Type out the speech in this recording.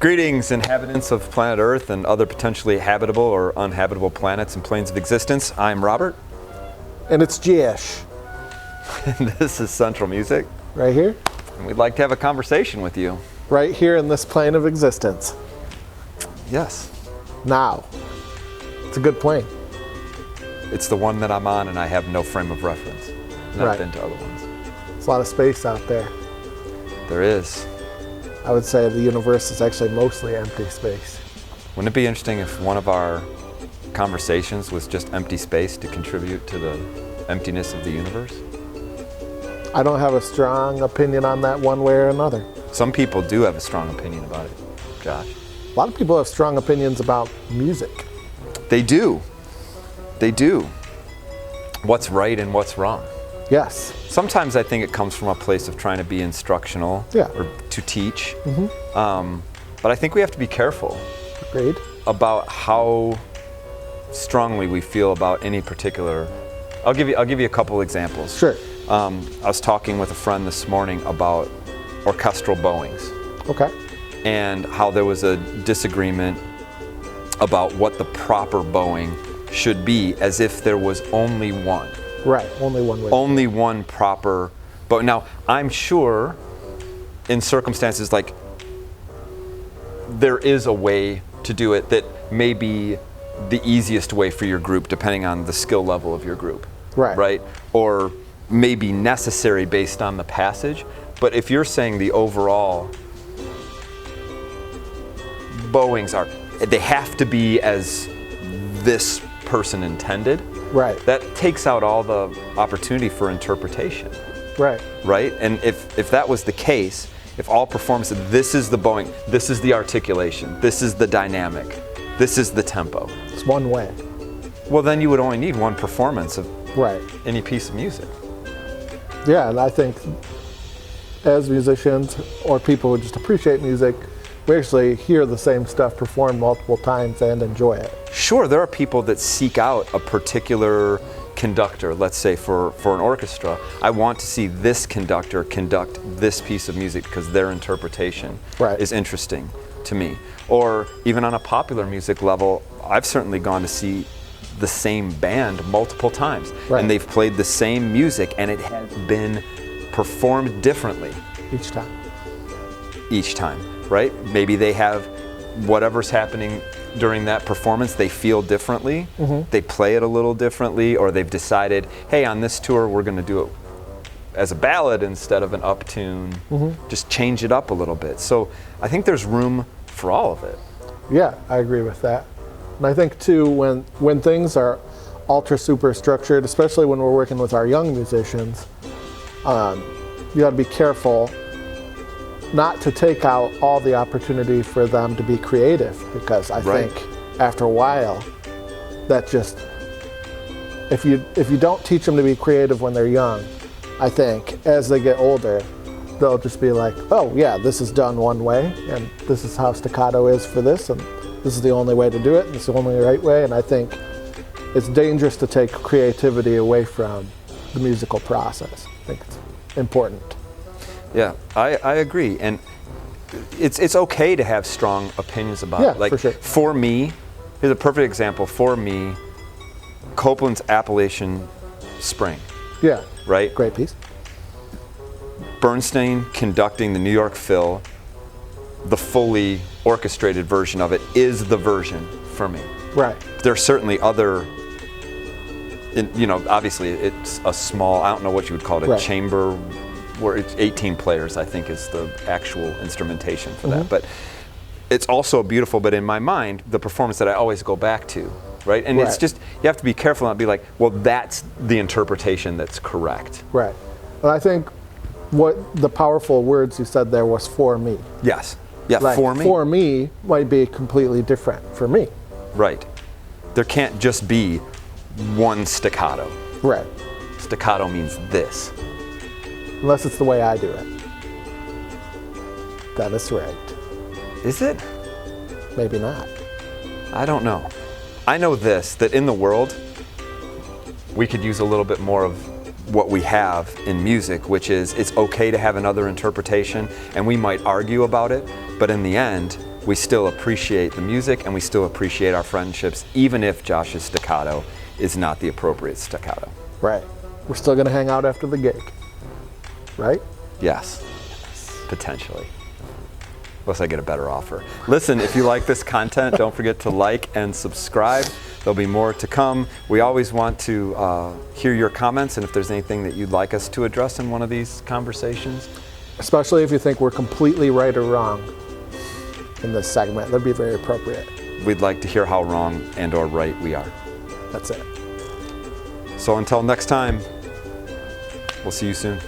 Greetings, inhabitants of planet Earth and other potentially habitable or uninhabitable planets and planes of existence. I'm Robert. And it's Jish. And this is Central Music. Right here. And we'd like to have a conversation with you. Right here in this plane of existence. Yes. Now. It's a good plane. It's the one that I'm on, and I have no frame of reference. Not Right. been to other ones. There's a lot of space out there. There is. I would say the universe is actually mostly empty space. Wouldn't it be interesting if one of our conversations was just empty space to contribute to the emptiness of the universe? I don't have a strong opinion on that one way or another. Some people do have a strong opinion about it, Josh. A lot of people have strong opinions about music. They do. They do. What's right and what's wrong. Yes. Sometimes I think it comes from a place of trying to be instructional or to teach. But I think we have to be careful Agreed. about how strongly we feel about any particular. I'll give you a couple examples. Sure. I was talking with a friend this morning about orchestral bowings Okay. and how there was a disagreement about what the proper bowing should be, as if there was only one. Right. Only one way. Only one proper bow. Now, I'm sure in circumstances like there is a way to do it that may be the easiest way for your group, depending on the skill level of your group. Right. Right? Or may be necessary based on the passage. But if you're saying the overall bowings they have to be as this person intended, Right. that takes out all the opportunity for interpretation, Right. right? And if that was the case, if all performance, this is the bowing, this is the articulation, this is the dynamic, this is the tempo, It's one way. well, then you would only need one performance of Right. any piece of music. Yeah, and I think as musicians or people who just appreciate music, we actually hear the same stuff performed multiple times and enjoy it. Sure, there are people that seek out a particular conductor, let's say for an orchestra. I want to see this conductor conduct this piece of music because their interpretation is interesting to me. Or even on a popular music level, I've certainly gone to see the same band multiple times. Right. And they've played the same music and it has been performed differently each time, right? Maybe they have whatever's happening during that performance, they feel differently, they play it a little differently, or they've decided, hey, on this tour we're going to do it as a ballad instead of an uptune, just change it up a little bit. So I think there's room for all of it. Yeah, I agree with that. And I think too, when things are ultra super structured, especially when we're working with our young musicians, you got to be careful not to take out all the opportunity for them to be creative, because I think after a while, that just, if you don't teach them to be creative when they're young, I think as they get older, they'll just be like, oh yeah, this is done one way, and this is how staccato is for this, and this is the only way to do it, and it's the only right way. And I think it's dangerous to take creativity away from the musical process. I think it's important. Yeah, I agree, and it's okay to have strong opinions about it. Like, for sure. For me, here's a perfect example. For me, Copeland's Appalachian Spring. Yeah. Right. Great piece. Bernstein conducting the New York Phil, the fully orchestrated version of it is the version for me. Right. There are certainly other. Obviously it's a small. I don't know what you would call it, a chamber. Where it's 18 players, I think, is the actual instrumentation for that. But it's also beautiful, but in my mind, the performance that I always go back to, right? And it's just, you have to be careful not to be like, well, that's the interpretation that's correct. Right. And I think what the powerful words you said there was "for me." Yes. Yeah, Like, for me. For me might be completely different for me. Right. There can't just be one staccato. Right. Staccato means this. Unless it's the way I do it. That is right. Is it? Maybe not. I don't know. I know this, that in the world, we could use a little bit more of what we have in music, which is it's okay to have another interpretation, and we might argue about it, but in the end, we still appreciate the music and we still appreciate our friendships, even if Josh's staccato is not the appropriate staccato. Right. We're still going to hang out after the gig. Right? Yes. Potentially. Unless I get a better offer. Listen, if you like this content, don't forget to like and subscribe. There'll be more to come. We always want to hear your comments, and if there's anything that you'd like us to address in one of these conversations. Especially if you think we're completely right or wrong in this segment. That'd be very appropriate. We'd like to hear how wrong and or right we are. That's it. So until next time, we'll see you soon.